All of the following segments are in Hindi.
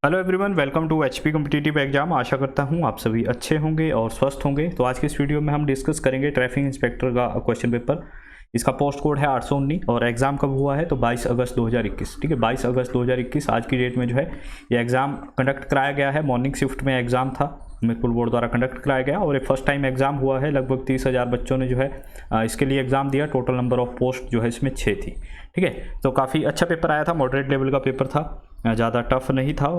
Hello everyone, welcome to HP competitive exam. आशा करता हूं आप सभी अच्छे होंगे और स्वस्थ होंगे। तो आज के इस वीडियो में हम डिस्कस करेंगे ट्रैफिक इंस्पेक्टर का क्वेश्चन पेपर। इसका पोस्ट कोड है 819 और एग्ज़ाम कब हुआ है तो 22 अगस्त 2021। ठीक है, 22 अगस्त 2021 आज की डेट में जो है ये एग्ज़ाम कंडक्ट कराया गया है। मॉर्निंग शिफ्ट में एग्ज़ाम था, हमीरपुर बोर्ड द्वारा कंडक्ट कराया गया और ये फर्स्ट टाइम एग्ज़ाम हुआ है। लगभग 30,000 बच्चों ने जो है इसके लिए एग्ज़ाम दिया। टोटल नंबर ऑफ पोस्ट जो है इसमें 6 थी। ठीक है, तो काफ़ी अच्छा पेपर आया था, मॉडरेट लेवल का पेपर था, ज़्यादा टफ नहीं था।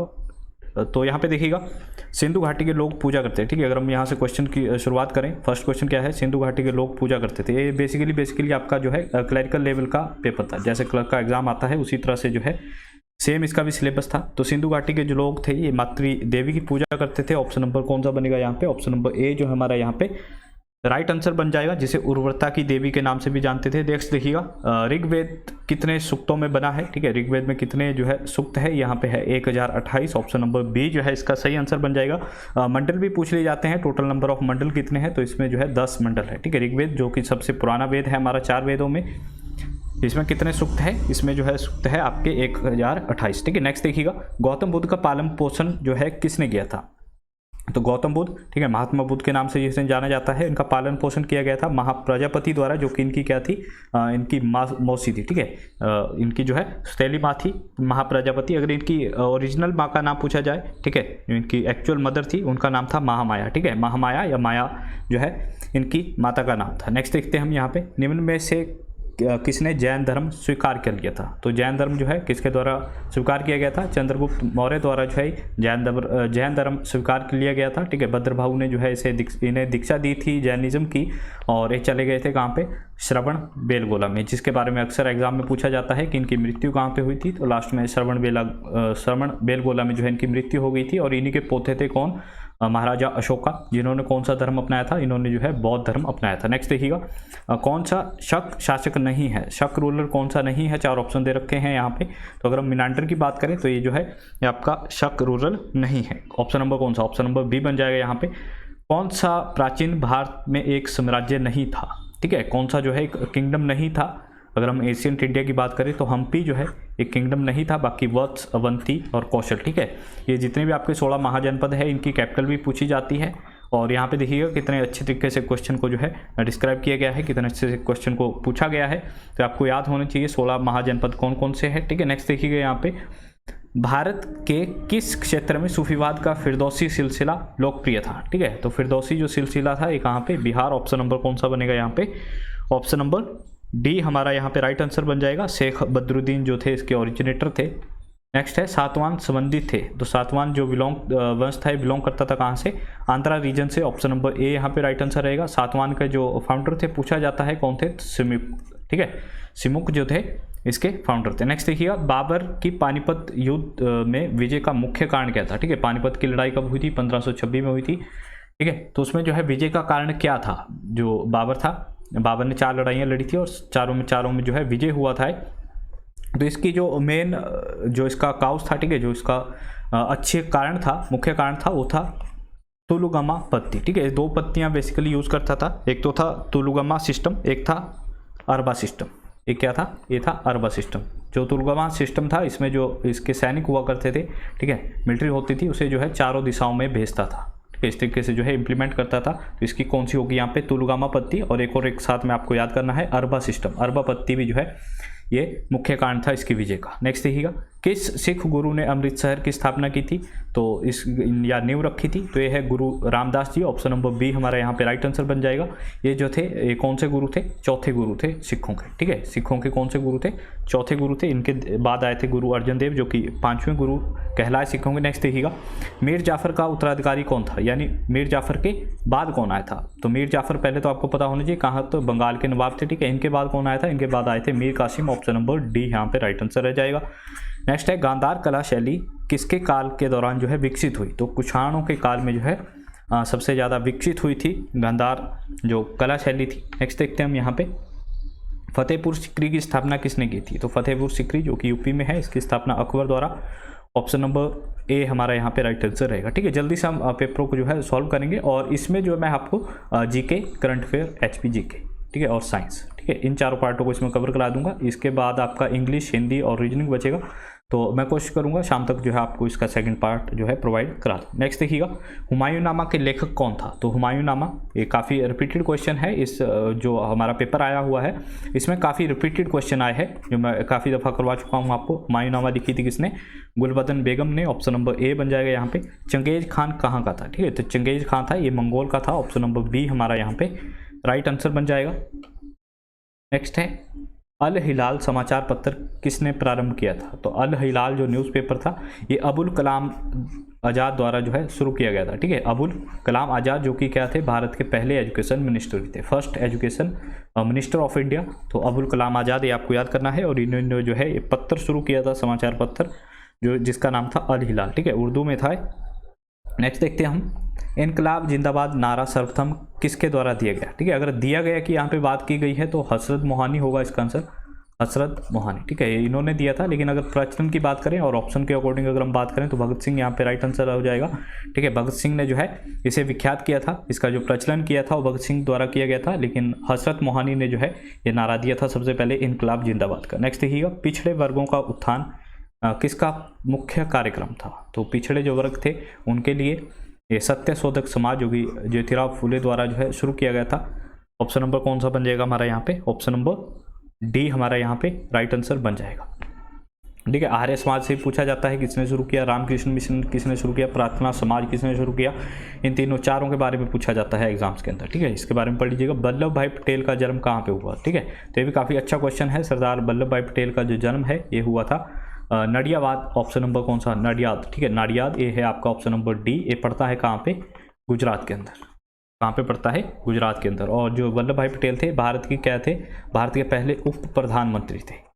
तो यहाँ पे देखिएगा, सिंधु घाटी के लोग पूजा करते हैं। ठीक है, अगर हम यहाँ से क्वेश्चन की शुरुआत करें, फर्स्ट क्वेश्चन क्या है, सिंधु घाटी के लोग पूजा करते थे। ये बेसिकली आपका जो है क्लरिकल लेवल का पेपर था। जैसे क्लर्क का एग्जाम आता है उसी तरह से जो है सेम इसका भी सिलेबस था। तो सिंधु घाटी के जो लोग थे ये मातृ देवी की पूजा करते थे। ऑप्शन नंबर कौन सा बनेगा यहाँ पे? ऑप्शन नंबर ए जो हमारा यहाँ पे राइट आंसर बन जाएगा, जिसे उर्वरता की देवी के नाम से भी जानते थे। नेक्स्ट देखिएगा, ऋग्वेद कितने सूक्तों में बना है? ठीक है, ऋग्वेद में कितने जो है सूक्त है? यहाँ पे है 1028। ऑप्शन नंबर बी जो है इसका सही आंसर बन जाएगा। मंडल भी पूछ लिए जाते हैं, टोटल नंबर ऑफ मंडल कितने हैं? तो इसमें जो है 10 मंडल है। ठीक है, ऋग्वेद जो कि सबसे पुराना वेद है हमारा 4 वेदों में, इसमें कितने सूक्त है? इसमें जो है सूक्त है आपके 1028। ठीक है, नेक्स्ट देखिएगा, गौतम बुद्ध का पालन पोषण जो है किसने किया था? तो गौतम बुद्ध, ठीक है, महात्मा बुद्ध के नाम से इसे जाना जाता है। इनका पालन पोषण किया गया था महाप्रजापति द्वारा, जो कि इनकी क्या थी? इनकी मौसी थी। ठीक है, इनकी जो है सौतेली माँ थी महाप्रजापति। अगर इनकी ओरिजिनल माँ का नाम पूछा जाए, ठीक है, इनकी एक्चुअल मदर थी, उनका नाम था महामाया। ठीक है, महामाया या माया जो है इनकी माता का नाम था। नेक्स्ट देखते हैं हम यहाँ पे, निम्न में से किसने जैन धर्म स्वीकार कर लिया था? तो जैन धर्म जो है किसके द्वारा स्वीकार किया गया था? चंद्रगुप्त मौर्य द्वारा जो है जैन धर्म स्वीकार कर लिया गया था। ठीक है, भद्रभाऊ ने जो है इन्हें दीक्षा दी थी जैनिज्म की, और ये चले गए थे कहाँ पे? श्रवण बेलगोला में, जिसके बारे में अक्सर एग्जाम में पूछा जाता है कि इनकी मृत्यु कहाँ पे हुई थी। तो लास्ट में श्रवण बेलगोला में जो है इनकी मृत्यु हो गई थी। और इन्हीं के पोते थे कौन? महाराजा अशोका, जिन्होंने कौन सा धर्म अपनाया था? इन्होंने जो है बौद्ध धर्म अपनाया था। नेक्स्ट देखिएगा, कौन सा शक शासक नहीं है? शक रूलर कौन सा नहीं है? 4 ऑप्शन दे रखे हैं यहाँ पे। तो अगर हम मीनांडर की बात करें तो ये जो है ये आपका शक रूलर नहीं है। ऑप्शन नंबर कौन सा? ऑप्शन नंबर बी बन जाएगा यहाँ पे। कौन सा प्राचीन भारत में एक साम्राज्य नहीं था? ठीक है, कौन सा जो है एक किंगडम नहीं था? अगर हम एशियंट इंडिया की बात करें तो हम्पी जो है एक किंगडम नहीं था, बाकी वत्स, अवंती और कौशल। ठीक है, ये जितने भी आपके 16 महाजनपद है इनकी कैपिटल भी पूछी जाती है। और यहाँ पे देखिएगा कितने अच्छे तरीके से क्वेश्चन को जो है डिस्क्राइब किया गया है, कितने अच्छे से क्वेश्चन को पूछा गया है। तो आपको याद होने चाहिए 16 महाजनपद कौन कौन से हैं। ठीक है, नेक्स्ट देखिएगा यहाँ पे, भारत के किस क्षेत्र में सूफीवाद का फिरदौसी सिलसिला लोकप्रिय था? ठीक है, तो फिरदौसी जो सिलसिला था ये कहाँ पे? बिहार। ऑप्शन नंबर कौन सा बनेगा यहाँ पे? ऑप्शन नंबर डी हमारा यहाँ पे राइट आंसर बन जाएगा। शेख बदरुद्दीन जो थे इसके ओरिजिनेटर थे। नेक्स्ट है, सातवान संबंधी थे। तो सातवान जो वंश था बिलोंग करता था कहाँ से? आंध्रा रीजन से। ऑप्शन नंबर ए यहाँ पे राइट आंसर रहेगा। सातवान के जो फाउंडर थे पूछा जाता है कौन थे? सिमुक। ठीक है, सिमुक जो थे इसके फाउंडर थे। नेक्स्ट देखिएगा, बाबर की पानीपत युद्ध में विजय का मुख्य कारण क्या था? ठीक है, पानीपत की लड़ाई कब हुई थी? 1526 में हुई थी। ठीक है, तो उसमें जो है विजय का कारण क्या था? जो बाबर था, बाबर ने 4 लड़ाइयाँ लड़ी थी और चारों में जो है विजय हुआ था। तो इसकी जो मेन जो इसका काउस था, ठीक है, जो इसका अच्छे कारण था, मुख्य कारण था, वो था तुलुगमा पत्ती। ठीक है, 2 पत्तियाँ बेसिकली यूज़ करता था। एक तो था तुलुगमा सिस्टम, एक था अरबा सिस्टम। एक क्या था? ये था अरबा सिस्टम। जो तुलुगमा सिस्टम था इसमें जो इसके सैनिक हुआ करते थे, ठीक है, मिलिट्री होती थी, उसे जो है चारों दिशाओं में भेजता था। इस तरीके से जो है इम्प्लीमेंट करता था। तो इसकी कौन सी होगी यहाँ पे? तुलुगामा पत्ती। और एक साथ में आपको याद करना है अरबा सिस्टम। अरबा पत्ती भी जो है ये मुख्य कारण था इसकी विजय का। नेक्स्ट देखिएगा, किस सिख गुरु ने अमृतसर की स्थापना की थी? तो इस या नींव रखी थी? तो ये है गुरु Ramdas ji. Option number B हमारा यहाँ पे राइट आंसर बन जाएगा। ये जो थे ये कौन से गुरु थे? चौथे गुरु थे सिखों के। ठीक है, सिखों के कौन से गुरु थे? चौथे गुरु थे। इनके बाद आए थे गुरु अर्जन देव, जो कि 5वें गुरु कहलाए सिखों के। नेक्स्ट देखिएगा, मीर जाफर का उत्तराधिकारी कौन था? यानी मीर जाफर के बाद कौन आया था? तो मीर जाफर पहले तो आपको पता होना चाहिए कहाँ, तो बंगाल के नवाब थे। ठीक है, इनके बाद कौन आया था? इनके बाद आए थे Mir Qasim. Option number D यहाँ पे राइट आंसर रह जाएगा। नेक्स्ट है, गांधार कला शैली किसके काल के दौरान जो है विकसित हुई? तो कुषाणों के काल में जो है सबसे ज़्यादा विकसित हुई थी गांधार जो कला शैली थी। नेक्स्ट देखते हैं हम यहाँ पे, फतेहपुर सीकरी की स्थापना किसने की थी? तो फतेहपुर सीकरी जो कि यूपी में है, इसकी स्थापना अकबर द्वारा। ऑप्शन नंबर ए हमारा यहाँ पे राइट आंसर रहेगा। ठीक है, जल्दी से हम पेपरों को जो है सॉल्व करेंगे और इसमें जो मैं आपको GK, current affair, HP GK, ठीक है, और साइंस, ठीक है, इन चारों पार्टों को इसमें कवर करा दूंगा। इसके बाद आपका इंग्लिश, हिंदी और रीजनिंग बचेगा। तो मैं कोशिश करूंगा शाम तक जो है आपको इसका सेकंड पार्ट जो है प्रोवाइड करा दूँ। नेक्स्ट देखिएगा, हुमायूंनामा के लेखक कौन था? तो हुमायूंनामा ये काफ़ी रिपीटेड क्वेश्चन है, इस जो हमारा पेपर आया हुआ है इसमें काफ़ी रिपीटेड क्वेश्चन आए हैं जो मैं काफ़ी दफ़ा करवा चुका हूँ आपको। हुमायूंनामा लिखी थी किसने? गुलबदन बेगम ने। ऑप्शन नंबर ए बन जाएगा यहाँ पे। चंगेज खान कहाँ का था? ठीक है, तो चंगेज खान था ये मंगोल का था। ऑप्शन नंबर बी हमारा यहाँ पे राइट आंसर बन जाएगा। नेक्स्ट है, अल हिलाल समाचार पत्र किसने प्रारंभ किया था? तो अल हिलाल जो न्यूज़पेपर था ये अबुल कलाम आज़ाद द्वारा जो है शुरू किया गया था। ठीक है, अबुल कलाम आज़ाद जो कि क्या थे? भारत के पहले एजुकेशन मिनिस्टर थे, first education minister of India. तो अबुल कलाम आज़ाद ये आपको याद करना है। और इन्होंने जो है ये पत्र शुरू किया था, समाचार पत्र, जो जिसका नाम था अल हिलाल। ठीक है, उर्दू में था। नेक्स्ट देखते हैं हम, इनकलाब जिंदाबाद नारा सर्वप्रथम किसके द्वारा दिया गया? ठीक है, अगर दिया गया कि यहाँ पे बात की गई है तो हसरत मोहानी होगा इसका आंसर, हसरत मोहानी। ठीक है, इन्होंने दिया था। लेकिन अगर प्रचलन की बात करें और ऑप्शन के अकॉर्डिंग अगर हम बात करें तो भगत सिंह यहाँ पे राइट आंसर हो जाएगा। ठीक है, भगत सिंह ने जो है इसे विख्यात किया था, इसका जो प्रचलन किया था वो भगत सिंह द्वारा किया गया था। लेकिन हसरत मोहानी ने जो है ये नारा दिया था सबसे पहले इनकलाब जिंदाबाद का। नेक्स्ट देखिएगा, पिछड़े वर्गों का उत्थान किसका मुख्य कार्यक्रम था? तो पिछड़े जो वर्ग थे उनके लिए ये सत्य शोधक समाज जो कि ज्योतिराव फूले द्वारा जो है शुरू किया गया था। ऑप्शन नंबर कौन सा बन जाएगा हमारा यहाँ पे? ऑप्शन नंबर डी हमारा यहाँ पे राइट आंसर बन जाएगा। ठीक है, आर्य समाज से पूछा जाता है किसने शुरू किया, रामकृष्ण मिशन किसने शुरू किया, प्रार्थना समाज किसने शुरू किया, इन तीनों चारों के बारे में पूछा जाता है एग्जाम्स के अंदर। ठीक है, इसके बारे में पढ़ लीजिएगा। वल्लभ भाई पटेल का जन्म कहाँ पे हुआ? ठीक है, तो ये भी काफ़ी अच्छा क्वेश्चन है। सरदार वल्लभ भाई पटेल का जो जन्म है ये हुआ था नडियाबाद। ऑप्शन नंबर कौन सा? नडियाद। ठीक है, नाडियाद ये है आपका ऑप्शन नंबर डी। ये पड़ता है कहाँ पे? गुजरात के अंदर। कहाँ पे पड़ता है? गुजरात के अंदर। और जो वल्लभ भाई पटेल थे भारत के क्या थे? भारत के पहले उप प्रधानमंत्री थे।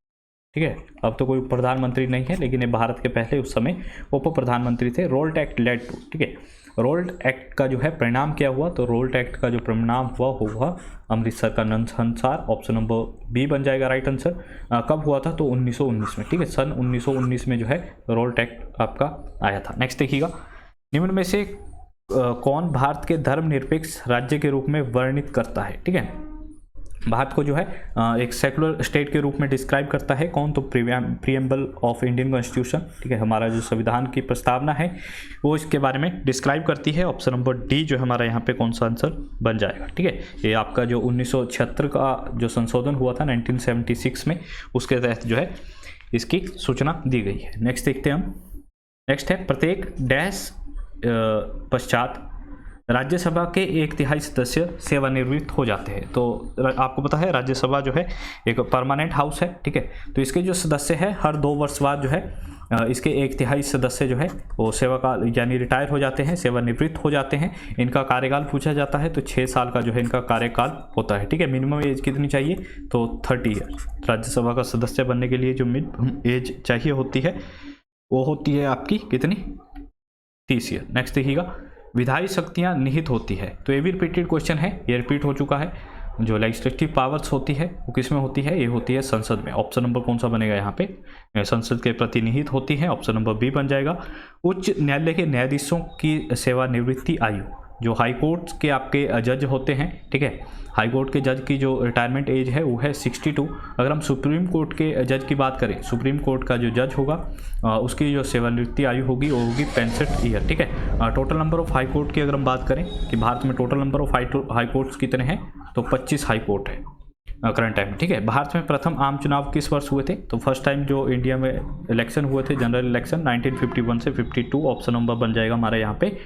ठीक है, अब तो कोई प्रधानमंत्री नहीं है लेकिन ये भारत के पहले उस समय उप प्रधानमंत्री थे। रोल्ट एक्ट लेड टू, ठीक है, रोल्ट एक्ट का जो है परिणाम क्या हुआ? तो रोल्ट एक्ट का जो परिणाम हुआ अमृतसर का नरसंहार। ऑप्शन नंबर बी बन जाएगा राइट आंसर। कब हुआ था? तो 1919 में। ठीक है, सन 1919 में जो है रोल्ट एक्ट आपका आया था। नेक्स्ट देखिएगा, निम्न में से कौन भारत के धर्मनिरपेक्ष राज्य के रूप में वर्णित करता है? ठीक है, भारत को जो है एक सेकुलर स्टेट के रूप में डिस्क्राइब करता है कौन? तो प्रीएम्बल ऑफ इंडियन कॉन्स्टिट्यूशन। ठीक है, हमारा जो संविधान की प्रस्तावना है वो इसके बारे में डिस्क्राइब करती है। ऑप्शन नंबर डी जो हमारा यहाँ पे कौन सा आंसर बन जाएगा। ठीक है, ये आपका जो 1976 का जो संशोधन हुआ था 1976 में, उसके तहत जो है इसकी सूचना दी गई है। नेक्स्ट देखते हैं हम। नेक्स्ट है, प्रत्येक डैश पश्चात राज्यसभा के 1/3 सदस्य सेवानिवृत्त हो जाते हैं। तो आपको पता है राज्यसभा जो है एक परमानेंट हाउस है। ठीक है, तो इसके जो सदस्य है हर 2 वर्ष बाद जो है इसके 1/3 सदस्य जो है वो सेवाकाल यानी रिटायर हो जाते हैं, सेवानिवृत्त हो जाते हैं। इनका कार्यकाल पूछा जाता है तो 6 साल का जो है इनका कार्यकाल होता है। ठीक है, मिनिमम एज कितनी चाहिए? तो 30 ईयर। राज्यसभा का सदस्य बनने के लिए जो मिनिमम एज चाहिए होती है वो होती है आपकी कितनी? 30 ईयर। नेक्स्ट देखिएगा, विधायी शक्तियां निहित होती है। तो ये भी रिपीटेड क्वेश्चन है, ये रिपीट हो चुका है। जो लेजिस्लेटिव पावर्स होती है वो किस में होती है? ये होती है संसद में। ऑप्शन नंबर कौन सा बनेगा यहाँ पे? संसद के प्रति निहित होती है। ऑप्शन नंबर बी बन जाएगा। उच्च न्यायालय के न्यायाधीशों की सेवानिवृत्ति आयु, जो हाई कोर्ट के आपके जज होते हैं, ठीक है, हाई कोर्ट के जज की जो रिटायरमेंट एज है वो है 62। अगर हम सुप्रीम कोर्ट के जज की बात करें, सुप्रीम कोर्ट का जो जज होगा उसकी जो सेवानिवृत्ति आयु होगी वो होगी 65 ईयर। ठीक है, total number of high court की अगर हम बात करें कि भारत में total number of high courts कितने हैं, तो 25 हाई कोर्ट है करंट टाइम में। ठीक है, भारत में प्रथम आम चुनाव किस वर्ष हुए थे? तो फर्स्ट टाइम जो इंडिया में इलेक्शन हुए थे जनरल इलेक्शन 1951 से 52। ऑप्शन नंबर बन जाएगा हमारा यहाँ पे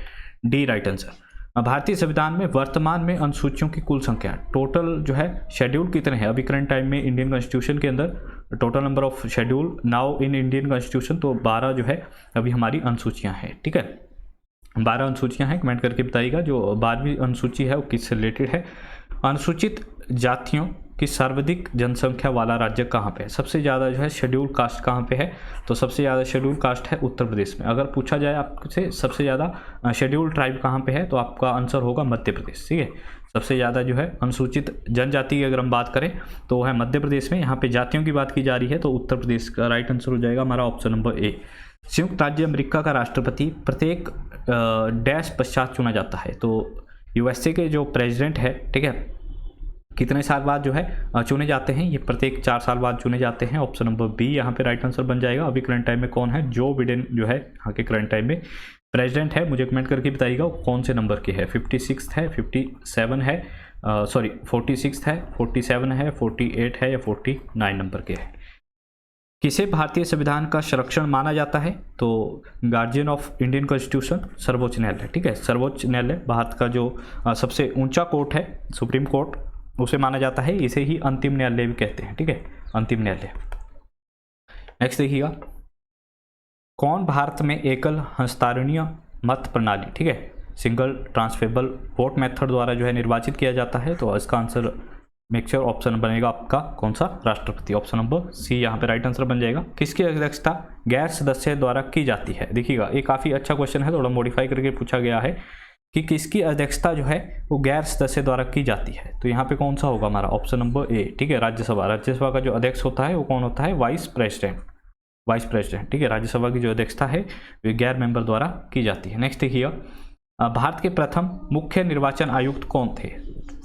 डी राइट आंसर। भारतीय संविधान में वर्तमान में अनुसूचियों की कुल संख्या, टोटल जो है शेड्यूल कितने हैं अभी करंट टाइम में इंडियन कॉन्स्टिट्यूशन के अंदर? Total number of schedule now in Indian constitution, तो 12 जो है अभी हमारी अनुसूचियां हैं। ठीक है, 12 अनुसूचियां हैं। कमेंट करके बताइएगा जो 12वीं अनुसूची है वो किससे रिलेटेड है। अनुसूचित जातियों की सर्वाधिक जनसंख्या वाला राज्य कहाँ पे है? सबसे ज़्यादा जो है शेड्यूल कास्ट कहाँ पे है? तो सबसे ज़्यादा शेड्यूल कास्ट है उत्तर प्रदेश में। अगर पूछा जाए आपसे सबसे ज़्यादा शेड्यूल ट्राइब कहाँ पे है, तो आपका आंसर होगा मध्य प्रदेश। ठीक है, सबसे ज़्यादा जो है अनुसूचित जनजाति की अगर हम बात करें तो है मध्य प्रदेश में। यहाँ पे जातियों की बात की जा रही है तो उत्तर प्रदेश का राइट आंसर हो जाएगा हमारा ऑप्शन नंबर ए। संयुक्त राज्य अमेरिका का राष्ट्रपति प्रत्येक डैश पश्चात चुना जाता है। तो यूएसए के जो प्रेसिडेंट है, ठीक है, कितने साल बाद जो है चुने जाते हैं, ये प्रत्येक 4 साल बाद चुने जाते हैं। ऑप्शन नंबर बी यहाँ पे राइट आंसर बन जाएगा। अभी करंट टाइम में कौन है? जो बिडेन जो है यहाँ के करंट टाइम में प्रेसिडेंट है। मुझे कमेंट करके बताइएगा कौन से नंबर के है, 56 है, 57 है, सॉरी 46 है, 47 है, 48 है या 49 नंबर के है। किसे भारतीय संविधान का संरक्षण माना जाता है? तो गार्जियन ऑफ इंडियन कॉन्स्टिट्यूशन, सर्वोच्च न्यायालय। ठीक है, सर्वोच्च न्यायालय भारत का जो सबसे ऊंचा कोर्ट है, सुप्रीम कोर्ट, उसे माना जाता है। इसे ही अंतिम न्यायालय भी कहते हैं। ठीक है, अंतिम न्यायालय। नेक्स्ट देखिएगा, कौन भारत में एकल हस्ताक्षरीय मत प्रणाली, ठीक है, सिंगल ट्रांसफरेबल वोट मेथड द्वारा जो है निर्वाचित किया जाता है? तो इसका आंसर मेक्श्योर ऑप्शन बनेगा आपका कौन सा? राष्ट्रपति। ऑप्शन नंबर सी यहाँ पे राइट आंसर बन जाएगा। किसकी अध्यक्षता गैर सदस्य द्वारा की जाती है? देखिएगा, ये काफ़ी अच्छा क्वेश्चन है, थोड़ा मॉडिफाई करके पूछा गया है कि किसकी अध्यक्षता जो है वो गैर सदस्य द्वारा की जाती है। तो यहाँ पे कौन सा होगा हमारा? ऑप्शन नंबर ए। ठीक है, राज्यसभा। राज्यसभा का जो अध्यक्ष होता है वो कौन होता है? Vice president. Vice president. ठीक है, राज्यसभा की जो अध्यक्षता है वे गैर मेंबर द्वारा की जाती है। नेक्स्ट देखिएगा, भारत के प्रथम मुख्य निर्वाचन आयुक्त कौन थे?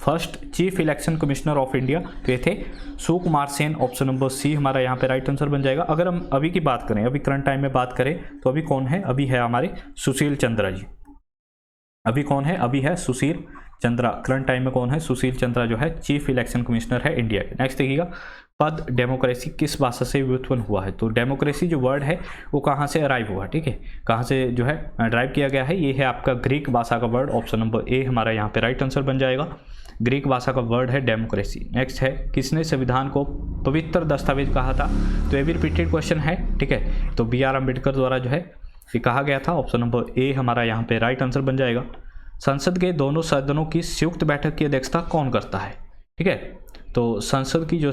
First chief election commissioner of India, तो ये थे सुकुमार सेन। ऑप्शन नंबर सी हमारा यहाँ पे राइट आंसर बन जाएगा। अगर हम अभी की बात करें, अभी करंट टाइम में बात करें, तो अभी कौन है? अभी है हमारे सुशील चंद्रा जी। अभी कौन है? अभी है सुशील चंद्रा। करंट टाइम में कौन है? सुशील चंद्रा जो है चीफ इलेक्शन कमिश्नर है इंडिया के। नेक्स्ट देखिएगा, पद डेमोक्रेसी किस भाषा से व्युत्पन्न हुआ है? तो डेमोक्रेसी जो वर्ड है वो कहाँ से अराइव हुआ? ठीक है, कहाँ से जो है ड्राइव किया गया है? ये है आपका ग्रीक भाषा का वर्ड। ऑप्शन नंबर ए हमारा यहाँ पे राइट आंसर बन जाएगा। ग्रीक भाषा का वर्ड है डेमोक्रेसी। नेक्स्ट है, किसने संविधान को पवित्र दस्तावेज कहा था? तो ये भी रिपीटेड क्वेश्चन है। ठीक है, तो बी आर अम्बेडकर द्वारा जो है ये कहा गया था। ऑप्शन नंबर ए हमारा यहाँ पे राइट आंसर बन जाएगा। संसद के दोनों सदनों की संयुक्त बैठक की अध्यक्षता कौन करता है? ठीक है, तो संसद की जो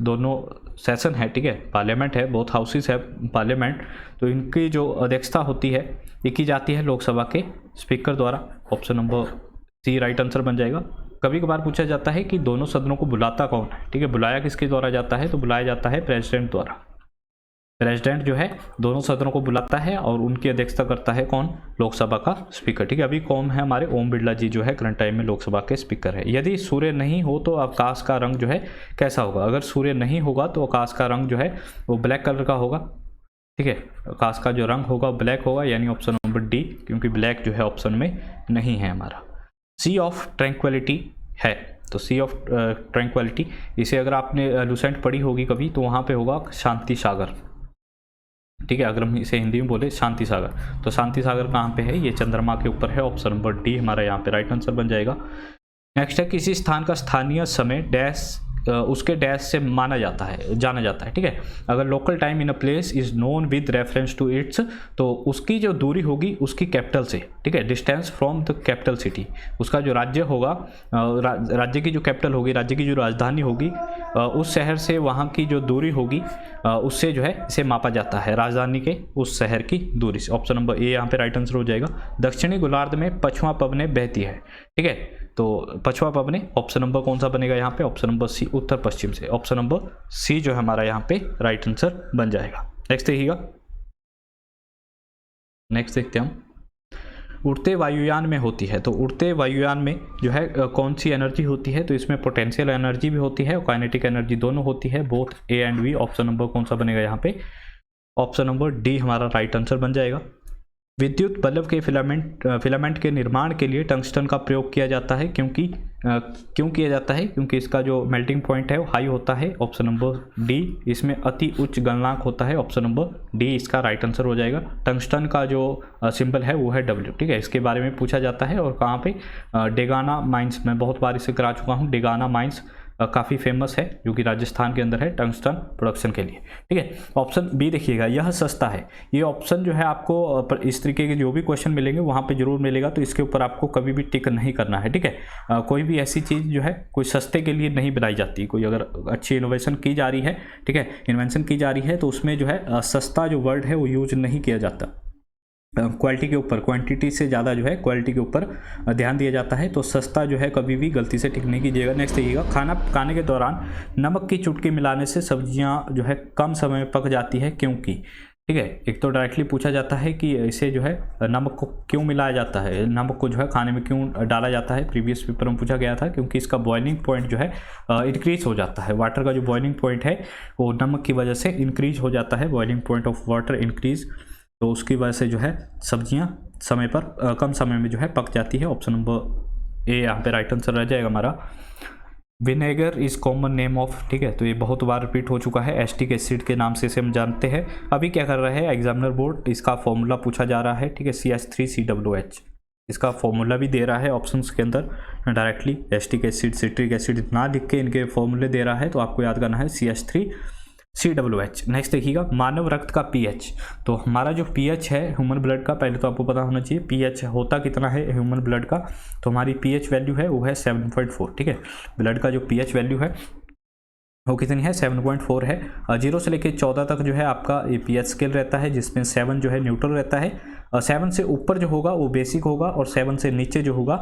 दोनों सेशन है, ठीक है, पार्लियामेंट है, बोथ हाउसेस है पार्लियामेंट, तो इनकी जो अध्यक्षता होती है ये की जाती है लोकसभा के स्पीकर द्वारा। Option number C right answer बन जाएगा। कभी कभार पूछा जाता है कि दोनों सदनों को बुलाता कौन है? ठीक है, बुलाया किसके द्वारा जाता है? तो बुलाया जाता है प्रेसिडेंट द्वारा। प्रेसिडेंट जो है दोनों सदनों को बुलाता है और उनकी अध्यक्षता करता है कौन? लोकसभा का स्पीकर। ठीक है, अभी कौन है हमारे? ओम बिरला जी जो है करंट टाइम में लोकसभा के स्पीकर है। यदि सूर्य नहीं हो तो आकाश का रंग जो है कैसा होगा? अगर सूर्य नहीं होगा तो आकाश का रंग जो है वो ब्लैक कलर का होगा। ठीक है, आकाश का जो रंग होगा ब्लैक होगा, यानी ऑप्शन नंबर डी, क्योंकि ब्लैक जो है ऑप्शन में नहीं है हमारा। सी ऑफ ट्रैंक्विलिटी है, तो सी ऑफ ट्रैंक्विलिटी, इसे अगर आपने लूसेंट पढ़ी होगी कभी तो वहाँ पे होगा शांति सागर। ठीक है, अगर हम इसे हिंदी में बोले शांति सागर, तो शांति सागर कहाँ पे है? ये चंद्रमा के ऊपर है। ऑप्शन नंबर डी हमारा यहाँ पे राइट आंसर बन जाएगा। नेक्स्ट है, किसी स्थान का स्थानीय समय डैश उसके डैश से माना जाता है, जाना जाता है। ठीक है, अगर local time in a place is known with reference to its, तो उसकी जो दूरी होगी उसकी कैपिटल से, ठीक है, distance from the capital city, उसका जो राज्य होगा, राज्य की जो कैपिटल होगी, राज्य की जो राजधानी होगी, उस शहर से वहाँ की जो दूरी होगी उससे जो है इसे मापा जाता है, राजधानी के उस शहर की दूरी से। ऑप्शन नंबर ए यहाँ पे राइट आंसर हो जाएगा। दक्षिणी गोलार्ध में पछुआ पवने बहती है। ठीक है, तो पछुआ पवने ऑप्शन नंबर कौन सा बनेगा यहाँ पे? ऑप्शन नंबर सी, उत्तर पश्चिम से। ऑप्शन नंबर सी जो है हमारा यहाँ पे राइट आंसर बन जाएगा। नेक्स्ट देखिएगा, नेक्स्ट देखते हैं हम, उड़ते वायुयान में होती है। तो उड़ते वायुयान में जो है कौन सी एनर्जी होती है? तो इसमें पोटेंशियल एनर्जी भी होती है और काइनेटिक एनर्जी दोनों होती है, both A and B. Option number कौन सा बनेगा यहाँ पे? ऑप्शन नंबर डी हमारा राइट आंसर बन जाएगा। विद्युत बल्ब के फिलामेंट के निर्माण के लिए टंगस्टन का प्रयोग किया जाता है, क्यों किया जाता है? क्योंकि इसका जो मेल्टिंग पॉइंट है वो हाई होता है। ऑप्शन नंबर डी, इसमें अति उच्च गलनांक होता है। ऑप्शन नंबर डी इसका राइट आंसर हो जाएगा। टंगस्टन का जो सिंबल है वो है डब्ल्यू। ठीक है, इसके बारे में पूछा जाता है। और कहाँ पे? डेगाना माइंस, मैं बहुत बार इसे करा चुका हूँ। डेगाना माइंस काफ़ी फेमस है, जो कि राजस्थान के अंदर है टंगस्टन प्रोडक्शन के लिए। ठीक है, ऑप्शन बी देखिएगा, यह सस्ता है। ये ऑप्शन जो है आपको इस तरीके के जो भी क्वेश्चन मिलेंगे वहाँ पे जरूर मिलेगा, तो इसके ऊपर आपको कभी भी टिक नहीं करना है। ठीक है, कोई भी ऐसी चीज़ जो है कोई सस्ते के लिए नहीं बनाई जाती। कोई अगर अच्छी इनोवेशन की जा रही है, ठीक है, इन्वेंशन की जा रही है, तो उसमें जो है सस्ता जो वर्ड है वो यूज नहीं किया जाता। क्वालिटी के ऊपर, क्वांटिटी से ज़्यादा जो है क्वालिटी के ऊपर ध्यान दिया जाता है। तो सस्ता जो है कभी भी गलती से टिक नहीं कीजिएगा। नेक्स्ट देखिएगा, खाना पकाने के दौरान नमक की चुटकी मिलाने से सब्जियां जो है कम समय में पक जाती है, क्योंकि ठीक है। एक तो डायरेक्टली पूछा जाता है कि इसे जो है नमक को क्यों मिलाया जाता है, नमक को जो है खाने में क्यों डाला जाता है। प्रीवियस पेपर में पूछा गया था क्योंकि इसका बॉइलिंग पॉइंट जो है इंक्रीज हो जाता है। वाटर का जो बॉइलिंग पॉइंट है वो नमक की वजह से इंक्रीज हो जाता है, boiling point of water increase, तो उसकी वजह से जो है सब्जियां समय पर कम समय में जो है पक जाती है। ऑप्शन नंबर ए यहाँ पे राइट आंसर रह जाएगा हमारा। Vinegar is common name of, ठीक है, तो ये बहुत बार रिपीट हो चुका है, एस्टिक एसिड के नाम से इसे हम जानते हैं। अभी क्या कर रहा है एग्जामिनर बोर्ड, इसका फॉर्मूला पूछा जा रहा है, ठीक है, CH3COOH, इसका फॉर्मूला भी दे रहा है ऑप्शंस के अंदर directly. Acetic acid, citric acid ना लिख के इनके फॉर्मूले दे रहा है, तो आपको याद करना है CH3COOH। नेक्स्ट देखिएगा मानव रक्त का pH, तो हमारा जो pH है ह्यूमन ब्लड का, पहले तो आपको पता होना चाहिए pH होता कितना है ह्यूमन ब्लड का, तो हमारी pH वैल्यू है वो है 7.4, ठीक है। ब्लड का जो pH वैल्यू है वो कितनी है 7.4 है। 0 से लेकर 14 तक जो है आपका ये pH स्केल रहता है, जिसमें 7 जो है न्यूट्रल रहता है, 7 से ऊपर जो होगा वो बेसिक होगा, और 7 से नीचे जो होगा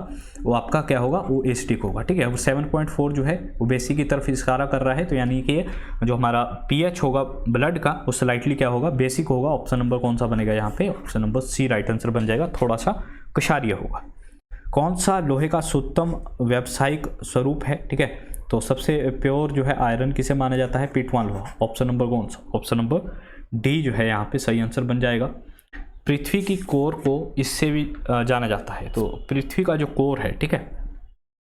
वो आपका क्या होगा, वो एसिडिक होगा, ठीक है। वो 7.4 जो है वो बेसिक की तरफ इशारा कर रहा है, तो यानी कि जो हमारा pH होगा ब्लड का वो स्लाइटली क्या होगा, बेसिक होगा। ऑप्शन नंबर कौन सा बनेगा यहाँ पे, option number C right answer बन जाएगा, थोड़ा सा कशारिया होगा। कौन सा लोहे का शुद्धतम व्यावसायिक स्वरूप है, ठीक है, तो सबसे प्योर जो है आयरन किसे माना जाता है, पीटवान लोहा। ऑप्शन नंबर कौन सा, ऑप्शन नंबर डी जो है यहाँ पे सही आंसर बन जाएगा। पृथ्वी की कोर को इससे भी जाना जाता है, तो पृथ्वी का जो कोर है, ठीक है,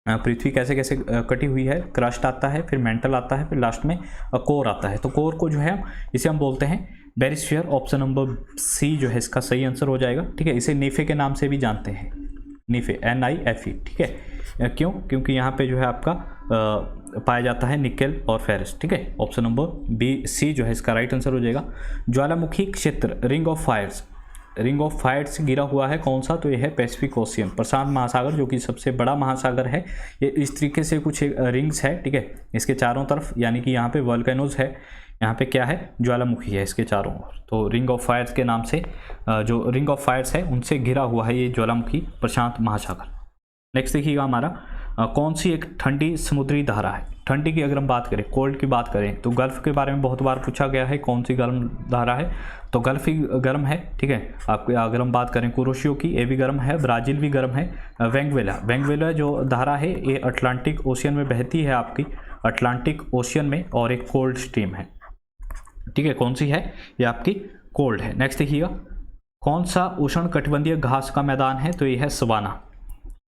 पृथ्वी कैसे कैसे कटी हुई है, क्रस्ट आता है, फिर मेंटल आता है, फिर लास्ट में कोर आता है। तो कोर को जो है इसे हम बोलते हैं बैरिस्फीयर। ऑप्शन नंबर सी जो है इसका सही आंसर हो जाएगा, ठीक है। इसे नीफे के नाम से भी जानते हैं, नीफे, NIFE, ठीक है। क्यों, क्योंकि यहाँ पे जो है आपका पाया जाता है निकेल और फेरस, ठीक है। ऑप्शन नंबर बी सी जो है इसका राइट आंसर हो जाएगा। ज्वालामुखी क्षेत्र रिंग ऑफ फायर से घिरा हुआ है कौन सा, तो ये है पैसिफिक ओशियन, प्रशांत महासागर, जो कि सबसे बड़ा महासागर है। ये इस तरीके से कुछ रिंग्स है, ठीक है, इसके चारों तरफ, यानी कि यहाँ पे वोल्केनोज है, यहाँ पे क्या है ज्वालामुखी है इसके चारों ओर, तो रिंग ऑफ फायर्स के नाम से जो रिंग ऑफ फायर्स है उनसे घिरा हुआ है ये ज्वालामुखी प्रशांत महासागर। नेक्स्ट देखिएगा हमारा कौन सी एक ठंडी समुद्री धारा है। ठंडी की अगर हम बात करें, कोल्ड की बात करें, तो गल्फ के बारे में बहुत बार पूछा गया है, कौन सी गर्म धारा है, तो गल्फ ही गर्म है, ठीक है। आपको अगर हम बात करें कुरोशियो की, ये भी गर्म है, ब्राज़ील भी गर्म है। वेंगुएला जो धारा है ये अटलांटिक ओशियन में बहती है, आपकी अटलांटिक ओशियन में, और एक कोल्ड स्ट्रीम है, ठीक है। कौन सी है, ये आपकी कोल्ड है। नेक्स्ट देखिएगा कौन सा उष्णकटिबंधीय घास का मैदान है, तो ये है सवाना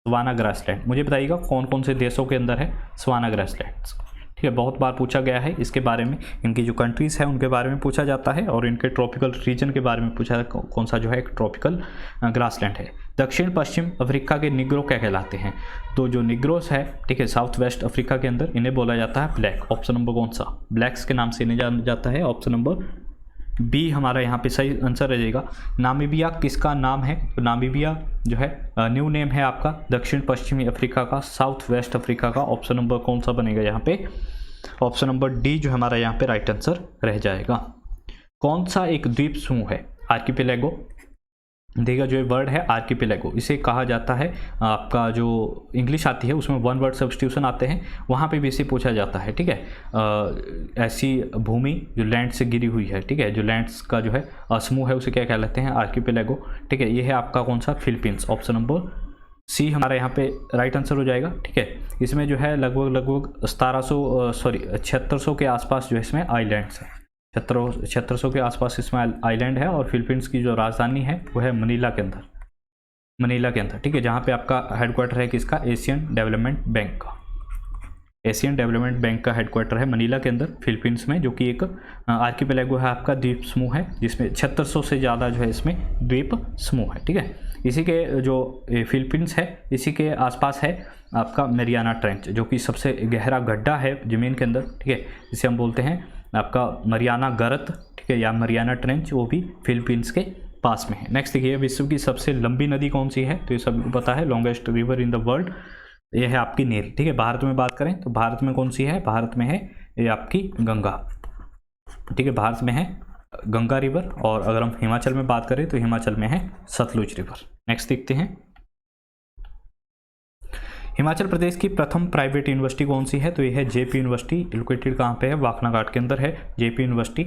ग्रासलैंड। मुझे बताइएगा कौन कौन से देशों के अंदर है सवाना ग्रासलैंड्स, ठीक है। बहुत बार पूछा गया है इसके बारे में, इनकी जो कंट्रीज़ है उनके बारे में पूछा जाता है, और इनके ट्रॉपिकल रीजन के बारे में पूछा है, कौन सा जो है एक ट्रॉपिकल ग्रासलैंड है। दक्षिण पश्चिम अफ्रीका के निग्रो क्या कहलाते हैं, तो जो निग्रोस है, ठीक है, साउथ वेस्ट अफ्रीका के अंदर, इन्हें बोला जाता है ब्लैक। ऑप्शन नंबर कौन सा, ब्लैक्स के नाम से इन्हें जाना जाता है। ऑप्शन नंबर बी हमारा यहाँ पे सही आंसर रह जाएगा। नामीबिया किसका नाम है, तो नामीबिया जो है न्यू नेम है आपका दक्षिण पश्चिमी अफ्रीका का, साउथ वेस्ट अफ्रीका का। ऑप्शन नंबर कौन सा बनेगा यहाँ पे, ऑप्शन नंबर डी जो हमारा यहाँ पे राइट आंसर रह जाएगा। कौन सा एक द्वीप समूह है, आर्किपेलागो, देखिएगा जो ये वर्ड है आर्किपेलागो, इसे कहा जाता है, आपका जो इंग्लिश आती है उसमें वन वर्ड सब्स्टिट्यूशन आते हैं, वहाँ पे भी इसे पूछा जाता है, ठीक है। ऐसी भूमि जो लैंड से गिरी हुई है, ठीक है, जो लैंड्स का जो है समूह है उसे क्या कहलाते हैं, आर्किपेलागो, ठीक है। ये है आपका कौन सा, फिलीपींस। ऑप्शन नंबर सी हमारा यहाँ पे राइट आंसर हो जाएगा, ठीक है। इसमें जो है लगभग 7600 के आसपास जो है इसमें आइलैंड्स हैं, 7600 के आसपास इसमें आइलैंड है, और फिलीपींस की जो राजधानी है वो है मनीला के अंदर, ठीक है, जहाँ पे आपका हेडक्वार्टर है किसका, एशियन डेवलपमेंट बैंक का हेडक्वार्टर है मनीला के अंदर फिलीपींस में, जो कि एक आर्किपेलागो है आपका, द्वीप समूह है, जिसमें 7600 से ज़्यादा जो है इसमें द्वीप समूह है, ठीक है। इसी के जो फिलीपींस है इसी के आसपास है आपका मैरियाना ट्रेंच, जो कि सबसे गहरा गड्ढा है ज़मीन के अंदर, ठीक है, जिसे हम बोलते हैं आपका मरियाना गर्त, ठीक है, या मरियाना ट्रेंच, वो भी फिलीपींस के पास में है। नेक्स्ट देखिए विश्व की सबसे लंबी नदी कौन सी है, तो ये सबको पता है, longest river in the world, ये है आपकी नील, ठीक है। भारत में बात करें तो भारत में कौन सी है, भारत में है ये आपकी गंगा, ठीक है, भारत में है गंगा रिवर, और अगर हम हिमाचल में बात करें तो हिमाचल में है सतलुज रिवर। नेक्स्ट देखते हैं हिमाचल प्रदेश की प्रथम प्राइवेट यूनिवर्सिटी कौन सी है, तो ये है जेपी यूनिवर्सिटी। लोकेटेड कहाँ पे है, वाखना घाट के अंदर है JP university.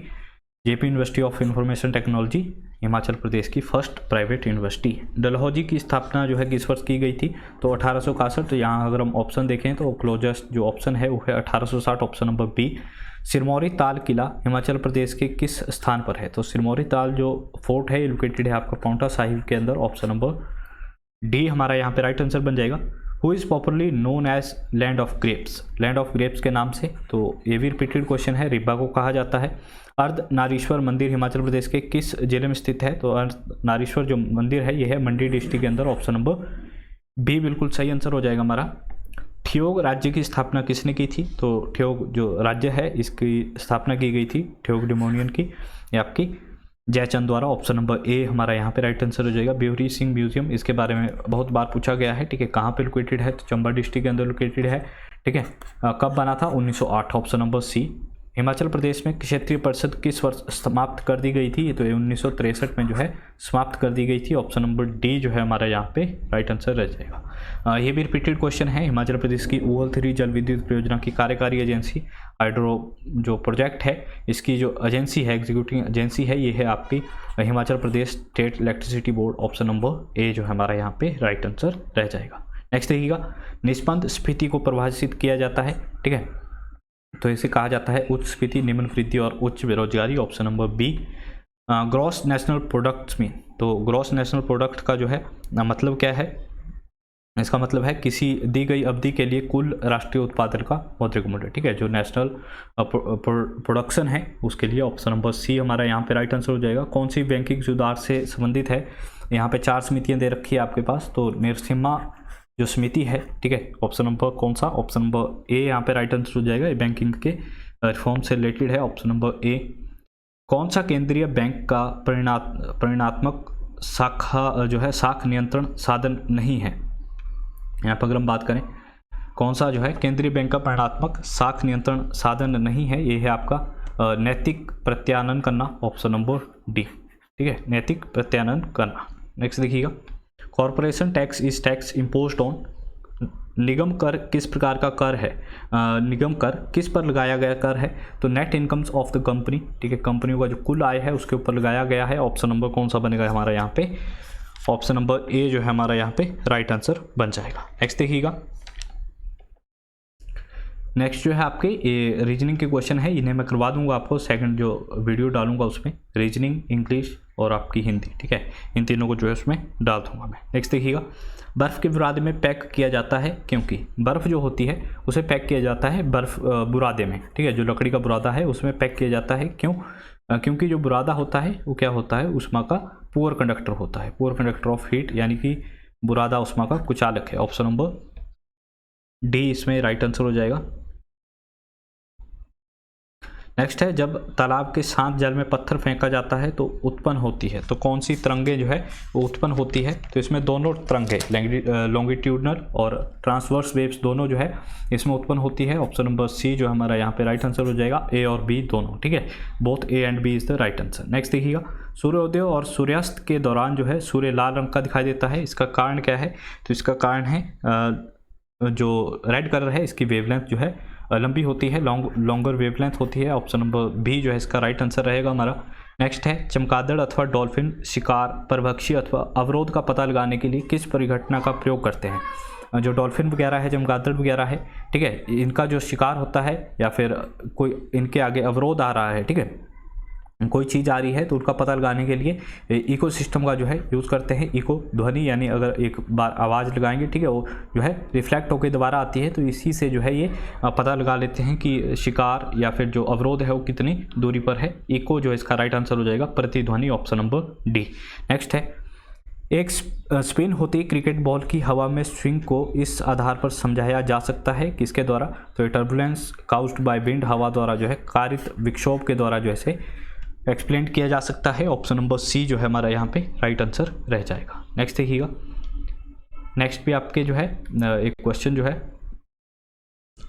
JP university of information technology Himachal Pradesh की फर्स्ट प्राइवेट यूनिवर्सिटी। डलहौजी की स्थापना जो है किस वर्ष की गई थी, तो 1861। तो यहाँ अगर हम ऑप्शन देखें तो क्लोजेस्ट जो ऑप्शन है वो है 1860, ऑप्शन नंबर बी। सिरमौरी ताल किला हिमाचल प्रदेश के किस स्थान पर है, तो सिरमौरी ताल जो फोर्ट है लोकेटेड है आपका पांवटा साहिब के अंदर, ऑप्शन नंबर डी हमारा यहाँ पे राइट आंसर बन जाएगा। Who is popularly known as land of grapes, land of grapes के नाम से, तो ये भी रिपीटेड क्वेश्चन है, रिब्बा को कहा जाता है। अर्धनारीश्वर मंदिर हिमाचल प्रदेश के किस जिले में स्थित है, तो अर्धनारीश्वर जो मंदिर है ये है मंडी डिस्ट्रिक्ट के अंदर, ऑप्शन नंबर बी बिल्कुल सही आंसर हो जाएगा हमारा। ठियोग राज्य की स्थापना किसने की थी, तो ठियोग जो राज्य है इसकी स्थापना की गई थी ठियोग डिमोनियन की, ये आपकी जयचंद द्वारा, ऑप्शन नंबर ए हमारा यहाँ पे राइट आंसर हो जाएगा। ब्यूरी सिंह म्यूजियम, इसके बारे में बहुत बार पूछा गया है, ठीक है, कहाँ पे लोकेटेड है, तो चंबा डिस्ट्रिक्ट के अंदर लोकेटेड है, ठीक है। कब बना था, 1908, ऑप्शन नंबर सी। हिमाचल प्रदेश में क्षेत्रीय परिषद किस वर्ष समाप्त कर दी गई थी, तो 1963 में जो है समाप्त कर दी गई थी, ऑप्शन नंबर डी जो है हमारा यहाँ पे राइट आंसर रह जाएगा। ये भी रिपीटेड क्वेश्चन है। हिमाचल प्रदेश की OL 3 जल विद्युत परियोजना की कार्यकारी एजेंसी हाइड्रो जो प्रोजेक्ट है इसकी जो एजेंसी है, एग्जीक्यूटिव एजेंसी है, ये है आपकी Himachal Pradesh state electricity board, option number A जो है हमारा यहाँ पे राइट आंसर रह जाएगा। नेक्स्ट देखिएगा, निष्पन्द स्फीति को परिभाषित किया जाता है, ठीक है, तो इसे कहा जाता है उच्च स्फीति, निम्न वृद्धि और उच्च बेरोजगारी, option number B. Gross national products में, तो ग्रॉस नेशनल प्रोडक्ट का जो है मतलब क्या है, इसका मतलब है किसी दी गई अवधि के लिए कुल राष्ट्रीय उत्पादन का मौद्रिक मूल्य, ठीक है, जो नेशनल प्रोडक्शन है उसके लिए, ऑप्शन नंबर सी हमारा यहाँ पे राइट आंसर हो जाएगा। कौन सी बैंकिंग सुधार से संबंधित है, यहाँ पे 4 समितियाँ दे रखी है आपके पास, तो नरसिम्हा जो समिति है, ठीक है, ऑप्शन नंबर कौन सा, ऑप्शन नंबर ए यहाँ पे राइट आंसर हो जाएगा। बैंकिंग के रिफॉर्म से रिलेटेड है, ऑप्शन नंबर ए। कौन सा केंद्रीय बैंक का परिणात्मक शाखा जो है शाख नियंत्रण साधन नहीं है, यहाँ पर अगर हम बात करें कौन सा जो है केंद्रीय बैंक का परिणात्मक शाख नियंत्रण साधन नहीं है, ये है आपका नैतिक प्रत्यानयन करना, ऑप्शन नंबर डी, ठीक है, नैतिक प्रत्यानयन करना। नेक्स्ट देखिएगा, corporation tax is tax imposed on, निगम कर किस प्रकार का कर है, निगम कर किस पर लगाया गया कर है, तो net incomes of the company, ठीक है, कंपनियों का जो कुल आय है उसके ऊपर लगाया गया है, ऑप्शन नंबर कौन सा बनेगा हमारा यहाँ पे, ऑप्शन नंबर ए जो है हमारा यहाँ पे राइट आंसर बन जाएगा। नेक्स्ट देखिएगा, नेक्स्ट जो है आपके ये रीजनिंग के क्वेश्चन है, इन्हें मैं करवा दूंगा आपको, सेकंड जो वीडियो डालूंगा उसमें रीजनिंग, इंग्लिश और आपकी हिंदी, ठीक है, इन तीनों को जो है उसमें डाल दूंगा मैं। नेक्स्ट देखिएगा, बर्फ़ के बुरादे में पैक किया जाता है क्योंकि बर्फ़ जो होती है उसे पैक किया जाता है बर्फ़ बुरादे में, ठीक है, जो लकड़ी का बुरादा है उसमें पैक किया जाता है, क्यों, क्योंकि जो बुरादा होता है वो क्या होता है, उष्मा का पुअर कंडक्टर होता है, पुअर कंडक्टर ऑफ हीट, यानी कि बुरादा उष्मा का कुचालक है, ऑप्शन नंबर डी इसमें राइट आंसर हो जाएगा। नेक्स्ट है, जब तालाब के शांत जल में पत्थर फेंका जाता है तो उत्पन्न होती है, तो कौन सी तरंगे जो है वो उत्पन्न होती है, तो इसमें दोनों तरंगे लॉन्गिट्यूडनल और ट्रांसवर्स वेव्स दोनों जो है इसमें उत्पन्न होती है, ऑप्शन नंबर सी जो हमारा यहाँ पे राइट आंसर हो जाएगा, ए और बी दोनों, ठीक है, both A and B is the right answer. Next देखिएगा, सूर्योदय और सूर्यास्त के दौरान जो है सूर्य लाल रंग का दिखाई देता है, इसका कारण क्या है, तो इसका कारण है जो रेड कलर है इसकी वेवलेंथ जो है लंबी होती है, लॉन्गर वेवलेंथ होती है, ऑप्शन नंबर बी जो है इसका राइट आंसर रहेगा हमारा। नेक्स्ट है, चमगादड़ अथवा डॉल्फिन शिकार, परभक्षी अथवा अवरोध का पता लगाने के लिए किस परिघटना का प्रयोग करते हैं, जो डॉल्फिन वगैरह है, चमगादड़ वगैरह है, ठीक है, इनका जो शिकार होता है या फिर कोई इनके आगे अवरोध आ रहा है, ठीक है, कोई चीज़ आ रही है तो उनका पता लगाने के लिए इकोसिस्टम का जो है यूज़ करते हैं, इको ध्वनि, यानी अगर एक बार आवाज़ लगाएंगे, ठीक है, वो जो है रिफ्लेक्ट होकर दोबारा आती है, तो इसी से जो है ये पता लगा लेते हैं कि शिकार या फिर जो अवरोध है वो कितनी दूरी पर है, इको जो है इसका राइट आंसर हो जाएगा, प्रतिध्वनि, ऑप्शन नंबर डी। नेक्स्ट है, एक स्पिन होती क्रिकेट बॉल की हवा में स्विंग को इस आधार पर समझाया जा सकता है किसके द्वारा, तो टर्बुलेंस काउज्ड बाय विंड, हवा द्वारा जो है कारित विक्षोभ के द्वारा जो है एक्सप्लेन किया जा सकता है, ऑप्शन नंबर सी जो है हमारा यहाँ पे राइट आंसर रह जाएगा। नेक्स्ट देखिएगा, नेक्स्ट भी आपके जो है एक क्वेश्चन जो है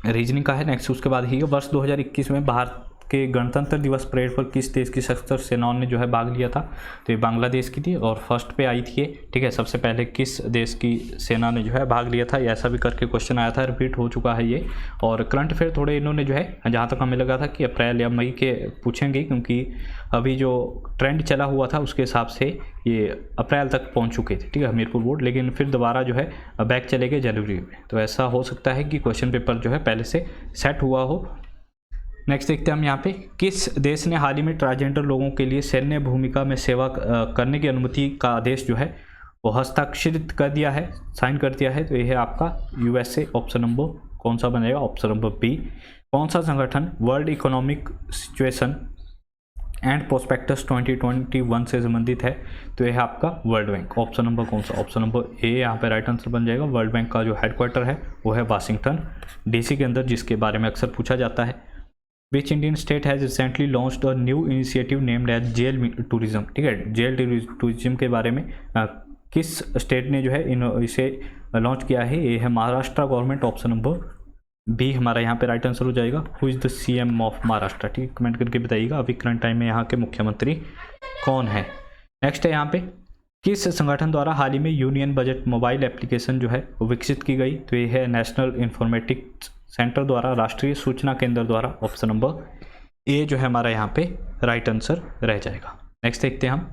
रीजनिंग का है। नेक्स्ट उसके बाद देखिएगा, वर्ष 2021 में भारत के गणतंत्र दिवस परेड पर किस देश की सशस्त्र सेनाओं ने जो है भाग लिया था, तो ये बांग्लादेश की थी और फर्स्ट पे आई थी ये, ठीक है। सबसे पहले किस देश की सेना ने जो है भाग लिया था, ऐसा भी करके क्वेश्चन आया था, रिपीट हो चुका है ये। और करंट अफेयर थोड़े इन्होंने जो है, जहाँ तक हमें लगा था कि अप्रैल या मई के पूछेंगे, क्योंकि अभी जो ट्रेंड चला हुआ था उसके हिसाब से ये अप्रैल तक पहुंच चुके थे, ठीक है, हमीरपुर बोर्ड, लेकिन फिर दोबारा जो है बैक चले गए जनवरी में। तो ऐसा हो सकता है कि क्वेश्चन पेपर जो है पहले से सेट हुआ हो। नेक्स्ट देखते हैं हम यहाँ पे, किस देश ने हाल ही में ट्रांसजेंडर लोगों के लिए सैन्य भूमिका में सेवा करने की अनुमति का आदेश जो है वो हस्ताक्षरित कर दिया है, साइन कर दिया है, तो ये है आपका यूएसए। ऑप्शन नंबर कौन सा बनेगा, ऑप्शन नंबर बी। कौन सा संगठन world economic situation and prospectus 2021 से संबंधित है, तो यह है आपका वर्ल्ड बैंक। ऑप्शन नंबर कौन सा, ऑप्शन नंबर ए यहाँ पे राइट आंसर बन जाएगा। वर्ल्ड बैंक का जो हेडक्वार्टर है वो है वाशिंगटन डीसी के अंदर, जिसके बारे में अक्सर पूछा जाता है। Which Indian state has recently launched a new initiative named as jail tourism, ठीक है, जेल टूरिज्म के बारे में किस स्टेट ने जो है इसे लॉन्च किया है, ये है Maharashtra government. Option number B हमारा यहाँ पे राइट आंसर हो जाएगा। Who is the CM of Maharashtra, ठीक है, कमेंट करके बताइएगा अभी करंट टाइम में यहाँ के मुख्यमंत्री कौन है। नेक्स्ट है यहाँ पे, किस संगठन द्वारा हाल ही में यूनियन बजट मोबाइल एप्लीकेशन जो है वो विकसित की गई, तो ये है नेशनल इंफॉर्मेटिक्स सेंटर द्वारा, राष्ट्रीय सूचना केंद्र द्वारा। ऑप्शन नंबर ए जो है हमारा यहाँ पे राइट आंसर रह जाएगा। नेक्स्ट देखते हैं हम,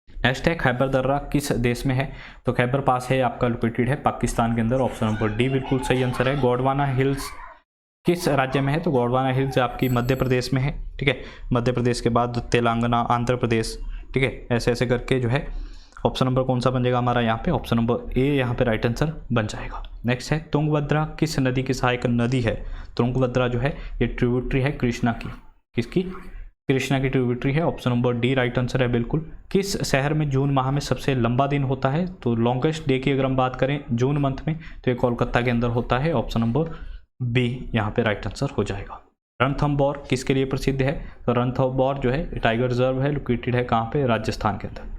नेक्स्ट है खैबर दर्रा किस देश में है, तो खैबर पास है आपका लोकेटेड है पाकिस्तान के अंदर। ऑप्शन नंबर डी बिल्कुल सही आंसर है। गोंडवाना हिल्स किस राज्य में है, तो गोंडवाना हिल्स आपकी मध्य प्रदेश में है, ठीक है, मध्य प्रदेश के बाद तेलंगाना, आंध्र प्रदेश, ठीक है, ऐसे ऐसे करके जो है। ऑप्शन नंबर कौन सा बन जाएगा हमारा यहाँ पे, ऑप्शन नंबर ए यहाँ पे राइट आंसर बन जाएगा। नेक्स्ट है तुंगभद्रा किस नदी की सहायक नदी है, तुंगभद्रा जो है ये ट्रिब्यूटरी है कृष्णा की, किसकी, कृष्णा की ट्रिब्यूटरी है। Option number D right answer है बिल्कुल। किस शहर में जून माह में सबसे लंबा दिन होता है, तो लॉन्गेस्ट डे की अगर हम बात करें जून मंथ में, तो ये कोलकाता के अंदर होता है। ऑप्शन नंबर बी यहाँ पे राइट आंसर हो जाएगा। रणथंभौर किसके लिए प्रसिद्ध है, तो रणथंभौर जो है टाइगर रिजर्व है, लोकेटेड है कहाँ पे, राजस्थान के अंदर।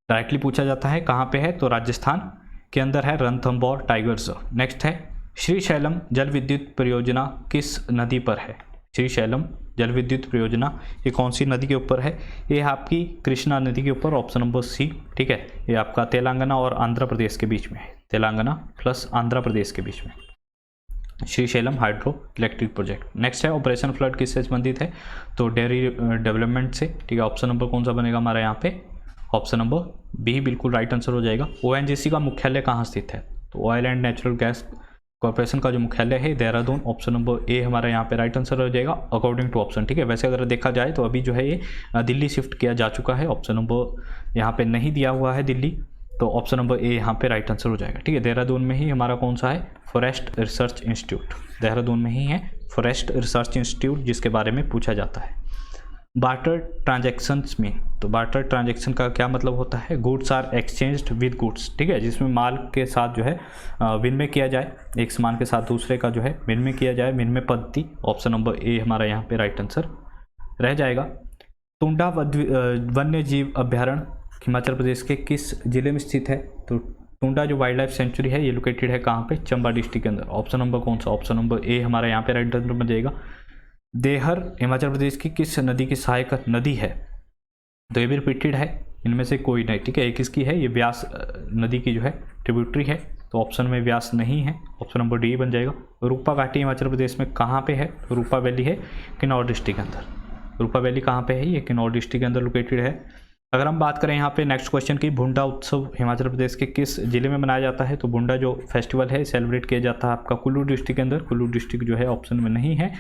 डायरेक्टली पूछा जाता है कहाँ पे है, तो राजस्थान के अंदर है रणथंभौर टाइगर रिजर्व। नेक्स्ट है श्रीशैलम जल विद्युत परियोजना किस नदी पर है, श्रीशैलम जल विद्युत परियोजना ये कौन सी नदी के ऊपर है, ये आपकी कृष्णा नदी के ऊपर। ऑप्शन नंबर सी, ठीक है, ये आपका तेलंगाना और आंध्र प्रदेश के बीच में है, तेलंगाना प्लस आंध्र प्रदेश के बीच में Srisailam hydro electric project. Next है ऑपरेशन फ्लड किससे संबंधित है, तो डेयरी डेवलपमेंट से, ठीक है। ऑप्शन नंबर कौन सा बनेगा हमारा यहाँ पे, ऑप्शन नंबर बी बिल्कुल राइट आंसर हो जाएगा। ओएनजीसी का मुख्यालय कहाँ स्थित है, तो oil and natural gas corporation का जो मुख्यालय है देहरादून। ऑप्शन नंबर ए हमारा यहाँ पे राइट आंसर हो जाएगा अकॉर्डिंग टू ऑप्शन, ठीक है। वैसे अगर देखा जाए तो अभी जो है ये दिल्ली शिफ्ट किया जा चुका है, ऑप्शन नंबर यहाँ पे नहीं दिया हुआ है दिल्ली, तो ऑप्शन नंबर ए यहाँ पे राइट आंसर हो जाएगा, ठीक है। देहरादून में ही हमारा कौन सा है, फॉरेस्ट रिसर्च इंस्टीट्यूट, देहरादून में ही है फॉरेस्ट रिसर्च इंस्टीट्यूट, जिसके बारे में पूछा जाता है। बार्टर ट्रांजैक्शंस में, तो बार्टर ट्रांजैक्शन का क्या मतलब होता है, goods are exchanged with goods, ठीक है, जिसमें माल के साथ जो है विनिमय किया जाए, एक सामान के साथ दूसरे का जो है विनिमय किया जाए, विनिमय पद्धति। ऑप्शन नंबर ए हमारा यहाँ पे राइट आंसर रह जाएगा। टुंडा वन्य जीव अभ्यारण्य हिमाचल प्रदेश के किस जिले में स्थित है, तो टुंडा जो वाइल्ड लाइफ सेंचुरी है ये लोकेटेड है कहाँ पे, चंबा डिस्ट्रिक्ट के अंदर। ऑप्शन नंबर कौन सा, ऑप्शन नंबर ए हमारा यहाँ पे राइट आंसर बन जाएगा। देहर हिमाचल प्रदेश की किस नदी की सहायक नदी है, तो ये भी रिपीटेड है, इनमें से कोई नहीं, ठीक है। एक इसकी है, ये व्यास नदी की जो है ट्रिब्यूटरी है, तो ऑप्शन में व्यास नहीं है, ऑप्शन नंबर डी बन जाएगा। रूपा घाटी हिमाचल प्रदेश में कहाँ पे है, तो रूपा वैली है किन्नौर डिस्ट्रिक्ट के अंदर। रूपा वैली कहाँ पे है, ये किन्नौर डिस्ट्रिक्ट के अंदर लोकेटेड है। अगर हम बात करें यहाँ पे नेक्स्ट क्वेश्चन की, भुंडा उत्सव हिमाचल प्रदेश के किस जिले में मनाया जाता है, तो भुंडा जो फेस्टिवल है सेलिब्रेट किया जाता है आपका कुल्लू डिस्ट्रिक्ट के अंदर। कुल्लू डिस्ट्रिक्ट जो है ऑप्शन में नहीं है,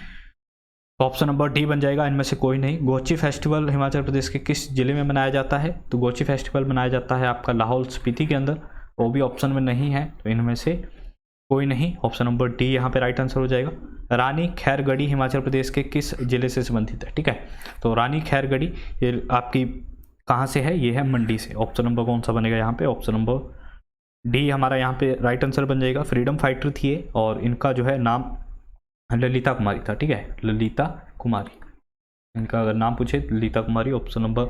तो ऑप्शन नंबर डी बन जाएगा, इनमें से कोई नहीं। गोची फेस्टिवल हिमाचल प्रदेश के किस जिले में मनाया जाता है, तो गोची फेस्टिवल मनाया जाता है आपका लाहौल स्पीति के अंदर, वो भी ऑप्शन में नहीं है, तो इनमें से कोई नहीं। ऑप्शन नंबर डी यहाँ पे राइट आंसर हो जाएगा। रानी खैरगढ़ी हिमाचल प्रदेश के किस जिले से संबंधित है, ठीक है, तो रानी खैरगढ़ी ये आपकी कहाँ से है, ये है मंडी से। ऑप्शन नंबर कौन सा बनेगा यहाँ पे, ऑप्शन नंबर डी हमारा यहाँ पे राइट आंसर बन जाएगा। फ्रीडम फाइटर थी ये, और इनका जो है नाम ललिता कुमारी था, ठीक है, ललिता कुमारी, इनका अगर नाम पूछे ललिता कुमारी। ऑप्शन नंबर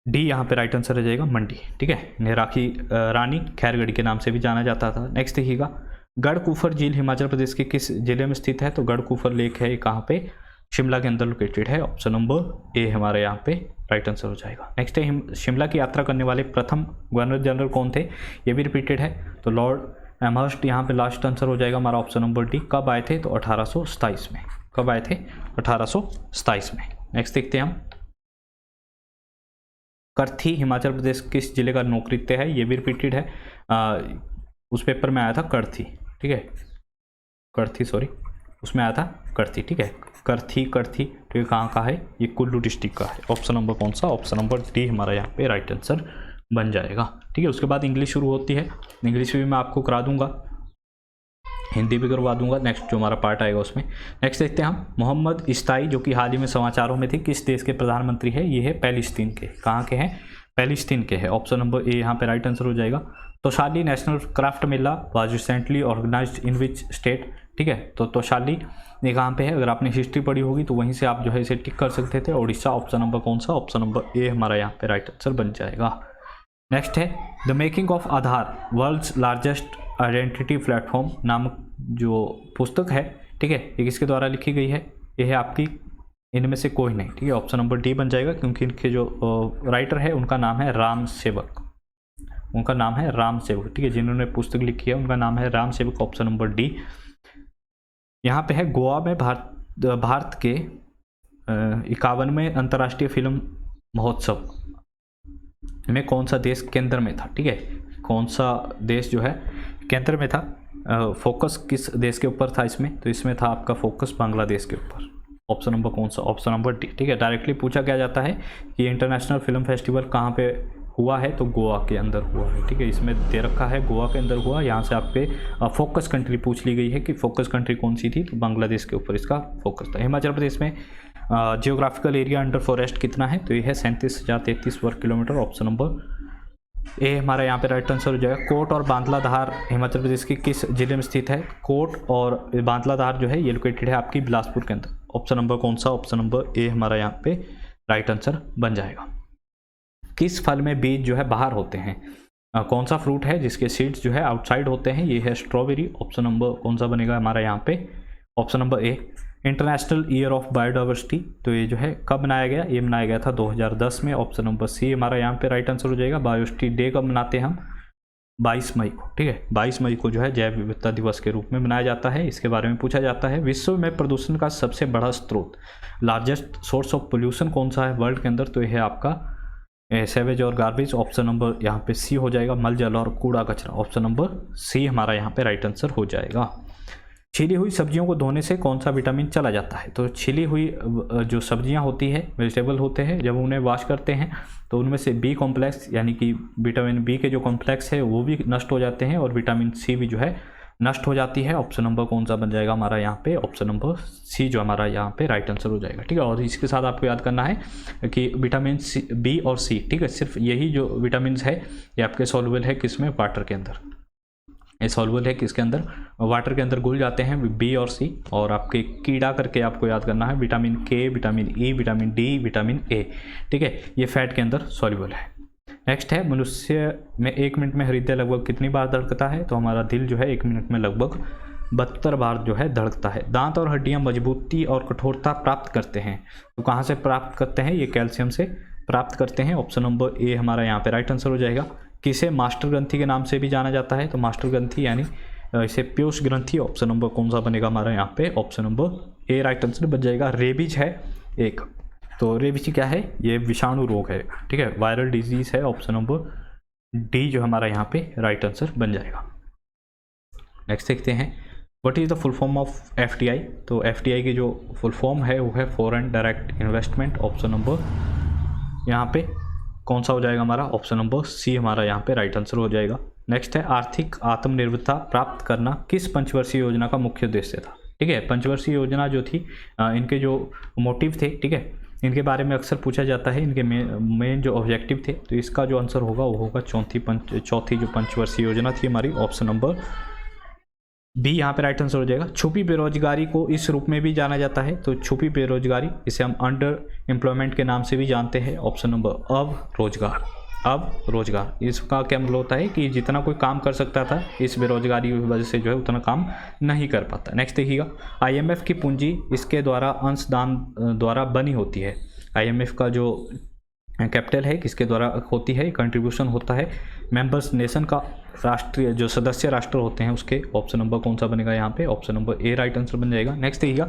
डी यहाँ पे राइट आंसर रह जाएगा मंडी, ठीक है। इन्हें रानी खैरगढ़ी के नाम से भी जाना जाता था। नेक्स्ट देखिएगा, गढ़कुफर झील हिमाचल प्रदेश के किस जिले में स्थित है? तो गढ़कुफर लेक है, ये कहाँ पे? शिमला के अंदर लोकेटेड है। ऑप्शन नंबर ए हमारे यहाँ पे राइट आंसर हो जाएगा। नेक्स्ट है शिमला की यात्रा करने वाले प्रथम गवर्नर जनरल कौन थे? ये भी रिपीटेड है, तो लॉर्ड एमहर्स्ट यहाँ पे लास्ट आंसर हो जाएगा हमारा ऑप्शन नंबर डी। कब आए थे? तो 1827 में। कब आए थे? 1827 में। नेक्स्ट देखते हैं हम, करथी हिमाचल प्रदेश किस जिले का नौकृत्य है? ये भी रिपीटेड है, उस पेपर में आया था करथी, ठीक है, करथी सॉरी, उसमें आया था करथी, ठीक है, करथी करथी, तो ये कहाँ का है? ये कुल्लू डिस्ट्रिक्ट का है। ऑप्शन नंबर कौन सा? ऑप्शन नंबर डी हमारा यहाँ पे राइट आंसर बन जाएगा, ठीक है। उसके बाद इंग्लिश शुरू होती है, इंग्लिश भी मैं आपको करा दूंगा, हिंदी भी करवा दूंगा नेक्स्ट जो हमारा पार्ट आएगा उसमें। नेक्स्ट देखते हैं हम, मोहम्मद इस्ताई जो कि हाल ही में समाचारों में थे, किस देश के प्रधानमंत्री है? ये है पैलेस्तीन के। कहाँ के हैं? पैलेस्तीन के हैं। ऑप्शन नंबर ए यहाँ पे राइट आंसर हो जाएगा। Toshali national craft mela was recently organized in which state? ठीक है, तो तोशाली ये कहाँ पे है? अगर आपने हिस्ट्री पढ़ी होगी तो वहीं से आप जो है इसे टिक कर सकते थे, उड़ीसा। ऑप्शन नंबर कौन सा? ऑप्शन नंबर ए हमारा यहाँ पे राइट आंसर बन जाएगा। नेक्स्ट है the making of Aadhaar world's largest identity platform नामक जो पुस्तक है, ठीक है, ये किसके द्वारा लिखी गई है? ये है आपकी इनमें से कोई नहीं, ठीक है। ऑप्शन नंबर डी बन जाएगा, क्योंकि इनके जो राइटर है उनका नाम है राम सेवक, उनका नाम है राम सेवक, ठीक है, जिन्होंने पुस्तक लिखी है उनका नाम है राम सेवक। Option number D. यहाँ पे है गोवा में भारत के 51वें अंतर्राष्ट्रीय फिल्म महोत्सव में कौन सा देश केंद्र में था? ठीक है, कौन सा देश जो है केंद्र में था? फोकस किस देश के ऊपर था इसमें? तो इसमें था आपका फोकस बांग्लादेश के ऊपर। ऑप्शन नंबर कौन सा? ऑप्शन नंबर डी, ठीक है। डायरेक्टली पूछा क्या जाता है कि इंटरनेशनल फिल्म फेस्टिवल कहाँ पे हुआ है? तो गोवा के अंदर हुआ है, ठीक है, इसमें दे रखा है गोवा के अंदर हुआ। यहाँ से आपके फोकस कंट्री पूछ ली गई है कि फोकस कंट्री कौन सी थी? तो बांग्लादेश के ऊपर इसका फोकस था। हिमाचल प्रदेश में जियोग्राफिकल एरिया अंडर फॉरेस्ट कितना है? तो ये है 37,033 वर्ग किलोमीटर। ऑप्शन नंबर ए हमारा यहाँ पे राइट आंसर हो जाएगा। कोट और बांदलाधार हिमाचल प्रदेश के किस जिले में स्थित है? कोट और बांदलाधार जो है ये लोकेटेड है आपकी बिलासपुर के अंदर। ऑप्शन नंबर कौन सा? ऑप्शन नंबर ए हमारा यहाँ पे राइट आंसर बन जाएगा। किस फल में बीज जो है बाहर होते हैं? कौन सा फ्रूट है जिसके सीड्स जो है आउटसाइड होते हैं? ये है स्ट्रॉबेरी। ऑप्शन नंबर कौन सा बनेगा हमारा यहाँ पे? Option number A. International year of biodiversity, तो ये जो है कब मनाया गया? ये मनाया गया था 2010 में। ऑप्शन नंबर सी हमारा यहाँ पे राइट आंसर हो जाएगा। बायोडाइवर्सिटी डे कब मनाते हैं हम? 22 मई को, ठीक है, 22 मई को जो है जैव विविधता दिवस के रूप में मनाया जाता है। इसके बारे में पूछा जाता है। विश्व में प्रदूषण का सबसे बड़ा स्रोत, लार्जेस्ट सोर्स ऑफ पोल्यूशन कौन सा है वर्ल्ड के अंदर? तो यह है आपका सेवेज और गार्बेज। ऑप्शन नंबर यहाँ पे सी हो जाएगा, मल जल और कूड़ा कचरा। ऑप्शन नंबर सी हमारा यहाँ पे राइट आंसर हो जाएगा। छिली हुई सब्जियों को धोने से कौन सा विटामिन चला जाता है? तो छिली हुई जो सब्जियां होती है, वेजिटेबल होते हैं, जब उन्हें वॉश करते हैं तो उनमें से बी कॉम्प्लेक्स यानी कि विटामिन बी के जो कॉम्प्लेक्स है वो भी नष्ट हो जाते हैं और विटामिन सी भी जो है नष्ट हो जाती है। ऑप्शन नंबर कौन सा बन जाएगा हमारा यहाँ पे? ऑप्शन नंबर सी जो हमारा यहाँ पे राइट आंसर हो जाएगा, ठीक है। और इसके साथ आपको याद करना है कि विटामिन सी, बी और सी, ठीक है, सिर्फ यही जो विटामिन है ये आपके सॉल्युबल है किसमें? वाटर के अंदर। ये सॉल्युबल है किसके अंदर? वाटर के अंदर घुल जाते हैं बी और सी। और आपके कीड़ा करके आपको याद करना है विटामिन के, vitamin E, vitamin D, vitamin A, ठीक है, ये फैट के अंदर सॉल्युबल है। नेक्स्ट है मनुष्य में 1 मिनट में हृदय लगभग कितनी बार धड़कता है? तो हमारा दिल जो है 1 मिनट में लगभग 72 बार जो है धड़कता है। दांत और हड्डियां मजबूती और कठोरता प्राप्त करते हैं, तो कहाँ से प्राप्त करते हैं? ये कैल्शियम से प्राप्त करते हैं। ऑप्शन नंबर ए हमारा यहाँ पे राइट आंसर हो जाएगा। किसे मास्टर ग्रंथि के नाम से भी जाना जाता है? तो मास्टर ग्रंथि यानी इसे पीयूष ग्रंथि। ऑप्शन नंबर कौन सा बनेगा हमारा यहाँ पे? ऑप्शन नंबर ए राइट आंसर बन जाएगा। रेबीज है एक, तो रेबीज क्या है? ये विषाणु रोग है, ठीक है, वायरल डिजीज है। ऑप्शन नंबर डी जो हमारा यहाँ पे राइट आंसर बन जाएगा। नेक्स्ट देखते हैं, what is the full form of FDI? तो एफडीआई की जो फुल फॉर्म है वो है foreign direct investment. Option number यहाँ पे कौन सा हो जाएगा हमारा? ऑप्शन नंबर सी हमारा यहाँ पे राइट आंसर हो जाएगा। नेक्स्ट है, आर्थिक आत्मनिर्भरता प्राप्त करना किस पंचवर्षीय योजना का मुख्य उद्देश्य था? ठीक है, पंचवर्षीय योजना जो थी इनके जो मोटिव थे, ठीक है, इनके बारे में अक्सर पूछा जाता है, इनके मेन जो ऑब्जेक्टिव थे। तो इसका जो आंसर होगा वो होगा चौथी जो पंचवर्षीय योजना थी हमारी। ऑप्शन नंबर बी यहाँ पे राइट आंसर हो जाएगा। छुपी बेरोजगारी को इस रूप में भी जाना जाता है, तो छुपी बेरोजगारी इसे हम अंडर एम्प्लॉयमेंट के नाम से भी जानते हैं। ऑप्शन नंबर अब रोजगार, अब रोजगार। इसका क्या मतलब होता है कि जितना कोई काम कर सकता था इस बेरोजगारी की वजह से जो है उतना काम नहीं कर पाता। नेक्स्ट देखिएगा, IMF की पूंजी इसके द्वारा अंशदान द्वारा बनी होती है। IMF का जो कैपिटल है किसके द्वारा होती है, कंट्रीब्यूशन होता है मेंबर्स नेशन का, राष्ट्रीय जो सदस्य राष्ट्र होते हैं उसके। ऑप्शन नंबर कौन सा बनेगा यहाँ पे, ऑप्शन नंबर ए राइट आंसर बन जाएगा। नेक्स्ट देखिएगा,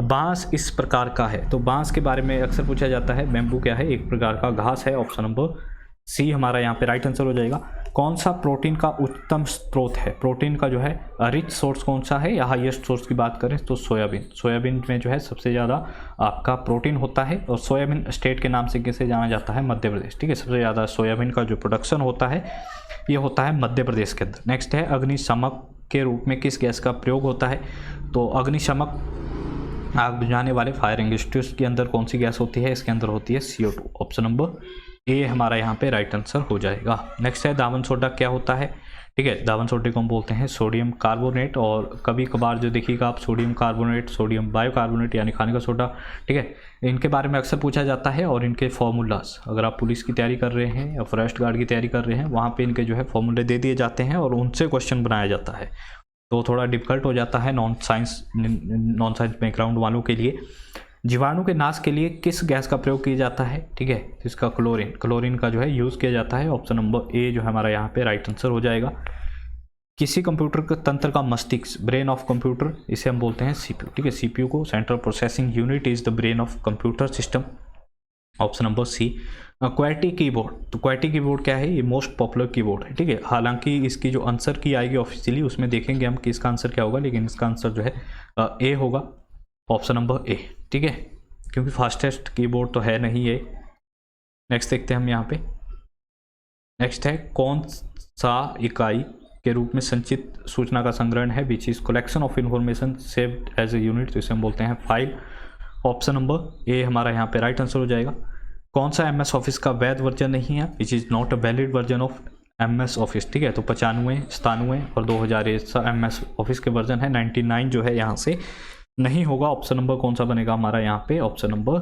बांस इस प्रकार का है। तो बांस के बारे में अक्सर पूछा जाता है, बैम्बू क्या है, एक प्रकार का घास है। ऑप्शन नंबर सी हमारा यहाँ पे राइट आंसर हो जाएगा। कौन सा प्रोटीन का उच्चतम स्रोत है, प्रोटीन का जो है रिच सोर्स कौन सा है या हाईएस्ट सोर्स की बात करें तो सोयाबीन। सोयाबीन में जो है सबसे ज़्यादा आपका प्रोटीन होता है और सोयाबीन स्टेट के नाम से किसे जाना जाता है, मध्य प्रदेश। ठीक है, सबसे ज़्यादा सोयाबीन का जो प्रोडक्शन होता है ये होता है मध्य प्रदेश के अंदर। नेक्स्ट है, अग्निशमक के रूप में किस गैस का प्रयोग होता है। तो अग्निशमक आग बुझाने वाले फायर एक्सटिंग्विशर के अंदर कौन सी गैस होती है, इसके अंदर होती है CO2। ऑप्शन नंबर ए हमारा यहाँ पे राइट आंसर हो जाएगा। नेक्स्ट है, दावन सोडा क्या होता है। ठीक है, दावन सोडे को हम बोलते हैं सोडियम कार्बोनेट, और कभी कभार जो देखिएगा आप सोडियम कार्बोनेट, सोडियम बायोकार्बोनेट यानी खाने का सोडा। ठीक है, इनके बारे में अक्सर पूछा जाता है और इनके फॉर्मूलाज, अगर आप पुलिस की तैयारी कर रहे हैं या फॉरेस्ट गार्ड की तैयारी कर रहे हैं वहाँ पे इनके जो है फॉर्मूले दे दिए जाते हैं और उनसे क्वेश्चन बनाया जाता है, तो थोड़ा डिफिकल्ट हो जाता है नॉन साइंस बैकग्राउंड वालों के लिए। जीवाणु के नाश के लिए किस गैस का प्रयोग किया जाता है। ठीक है, तो इसका क्लोरीन का जो है यूज़ किया जाता है। ऑप्शन नंबर ए जो हमारा यहाँ पे राइट आंसर हो जाएगा। किसी कंप्यूटर के तंत्र का मस्तिष्क, ब्रेन ऑफ कंप्यूटर, इसे हम बोलते हैं CPU। ठीक है, CPU को central processing unit is the brain of computer system. Option number C. QWERTY keyboard, तो क्वार्टी कीबोर्ड क्या है, ये मोस्ट पॉपुलर कीबोर्ड है। ठीक है, हालांकि इसकी जो आंसर की आएगी ऑफिशियली उसमें देखेंगे हम कि इसका आंसर क्या होगा, लेकिन इसका आंसर जो है ए होगा, ऑप्शन नंबर ए। ठीक है, क्योंकि फास्टेस्ट कीबोर्ड तो है नहीं ये। नेक्स्ट देखते हैं हम यहाँ पे। नेक्स्ट है, कौन सा इकाई के रूप में संचित सूचना का संग्रहण है, which is collection of information saved as a unit, तो इसे हम बोलते हैं फाइल। ऑप्शन नंबर ए हमारा यहाँ पे राइट आंसर हो जाएगा। कौन सा MS ऑफिस का वैध वर्जन नहीं है, which is not a valid version of MS office. ठीक है, तो 95, 97 और 2000 MS ऑफिस के वर्जन है। 99 जो है यहाँ से नहीं होगा। ऑप्शन नंबर कौन सा बनेगा हमारा यहाँ पे, ऑप्शन नंबर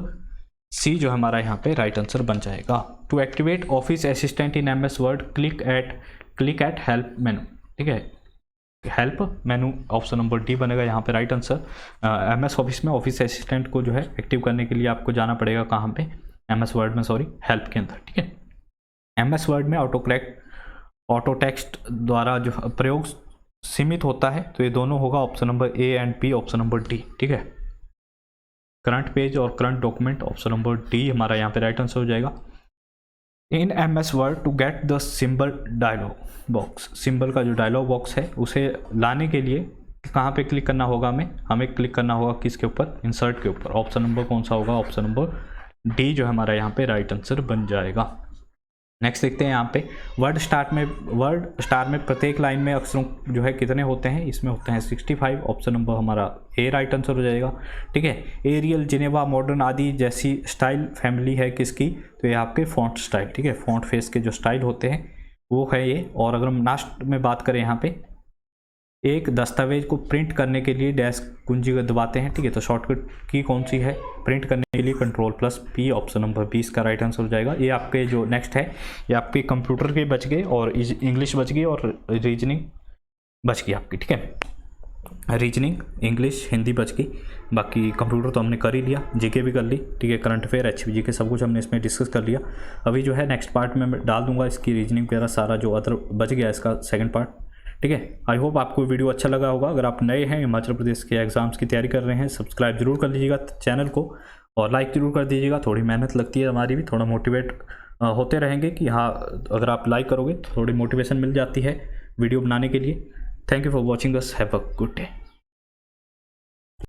सी जो हमारा यहाँ पे राइट आंसर बन जाएगा। To activate office assistant in MS Word, click at help menu. ठीक है, help menu option number D बनेगा यहाँ पे राइट आंसर। MS ऑफिस में ऑफिस असिस्टेंट को जो है एक्टिव करने के लिए आपको जाना पड़ेगा कहाँ पे, MS वर्ड में, सॉरी हेल्प के अंदर। ठीक है, MS वर्ड में ऑटो टेक्स्ट द्वारा जो प्रयोग सीमित होता है, तो ये दोनों होगा option number A and B, option number D. ठीक है, करंट पेज और current document, option number D हमारा यहाँ पे राइट आंसर हो जाएगा। In MS Word to get the symbol dialog box, symbol का जो डायलॉग बॉक्स है उसे लाने के लिए कहाँ पे क्लिक करना होगा, हमें क्लिक करना होगा किसके ऊपर, इंसर्ट के ऊपर। ऑप्शन नंबर कौन सा होगा, ऑप्शन नंबर डी जो हमारा यहाँ पे राइट आंसर बन जाएगा। नेक्स्ट देखते हैं यहाँ पे, वर्ड स्टार में प्रत्येक लाइन में अक्षरों जो है कितने होते हैं, इसमें होते हैं 65। ऑप्शन नंबर हमारा ए राइट आंसर हो जाएगा। ठीक है, एरियल, जिनेवा, मॉडर्न आदि जैसी स्टाइल फैमिली है किसकी, तो ये आपके फॉन्ट स्टाइल। ठीक है, फॉन्ट फेस के जो स्टाइल होते हैं वो है ये। और अगर हम लास्ट में बात करें यहाँ पे, एक दस्तावेज को प्रिंट करने के लिए डैश कुंजी को दबाते हैं। ठीक है, तो शॉर्टकट की कौन सी है प्रिंट करने के लिए, Ctrl+P, ऑप्शन नंबर 20 का राइट आंसर हो जाएगा। ये आपके जो नेक्स्ट है ये आपके कंप्यूटर के बच गए और इंग्लिश बच गई और रीजनिंग बच गई आपकी। ठीक है, रीजनिंग, इंग्लिश, हिंदी बच गई, बाकी कंप्यूटर तो हमने कर ही लिया, जीके भी कर ली। ठीक है, करंट अफेयर, HPG के सब कुछ हमने इसमें डिस्कस कर लिया। अभी जो है नेक्स्ट पार्ट में मैं डाल दूंगा इसकी रीजनिंग वगैरह सारा जो अदर बच गया इसका सेकंड पार्ट। ठीक है, आई होप आपको वीडियो अच्छा लगा होगा। अगर आप नए हैं, हिमाचल प्रदेश के एग्जाम्स की तैयारी कर रहे हैं, सब्सक्राइब जरूर कर लीजिएगा चैनल को और लाइक जरूर कर दीजिएगा। थोड़ी मेहनत लगती है हमारी भी, थोड़ा मोटिवेट होते रहेंगे कि हाँ अगर आप लाइक करोगे तो थोड़ी मोटिवेशन मिल जाती है वीडियो बनाने के लिए। Thank you for watching us, have a good day.